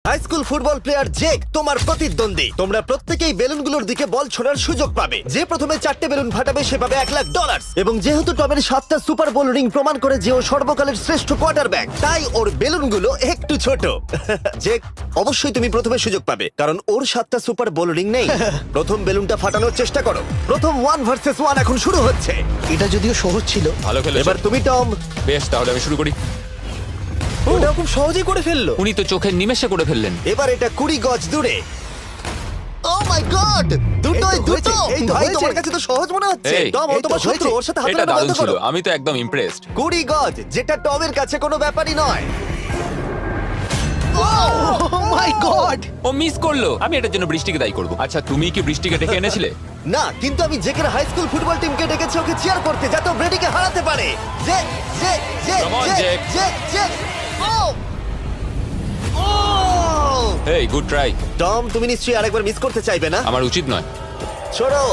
High school football player Jake তোমার প্রতিদ্বন্দ্বী। তোমরা প্রত্যেকেই বেলুনগুলোর দিকে বল ছোড়ার সুযোগ পাবে। যে প্রথমে 4টে বেলুন ফাটাবে সে পাবে $1,00,000। এবং যেহেতু টমের 7টা সুপার বোল রিং প্রমাণ করে যে ও সর্বকালের শ্রেষ্ঠ কোয়ার্টারব্যাক, তাই ওর বেলুনগুলো একটু ছোট। জেক, অবশ্যই তুমি প্রথমে সুযোগ পাবে কারণ ওর 7টা সুপার বোল রিং নেই। প্রথম বেলুনটা ফাটানোর চেষ্টা করো। প্রথম 1 ভার্সেস 1 এখন শুরু হচ্ছে। এটা যদিও সহজ ছিল। ভালো খেলেছো। এবার তুমি টম। বেশ, তাহলে আমি শুরু করি। ওটা খুব সহজেই করে ফেললো। উনি তো চোখের নিমেষে করে ফেললেন। এবার এটা 20 গজ দূরে। ও মাই গড, দুটোই এই তো দুটো। হয়েছে, এই তো ভাই হয়েছে। তোমার কাছে তো সহজ মনে হচ্ছে। এই, টম, ও এই তো তোমার শত্রু, হয়েছে। ওর সাথে হাত এটা মেলানো দারুণ বন্ধ ছিল, করো। আমি তো একদম ইমপ্রেসড। 20 গজ, যেটা টমের কাছে কোনো ব্যাপারই নয়। ও মাই গড! ও মিস করলো। আমি এটার জন্য বৃষ্টিকে দায়ী করব। আচ্ছা, তুমি কি বৃষ্টিকে ডেকে এনেছিলে? না, কিন্তু আমি জেকের হাই স্কুল ফুটবল টিমকে ডেকেছি ওকে চিয়ার করতে, যাতে ও ব্রেডিকে হারাতে পারে। জে জে জে Come on, জে Jake. জে জে ও ও হেই, গুড ট্রাই। টম, তুমি নিশ্চয়ই আরেকবার মিস করতে চাইবে না? আমার উচিত নয়। ছোড়ো।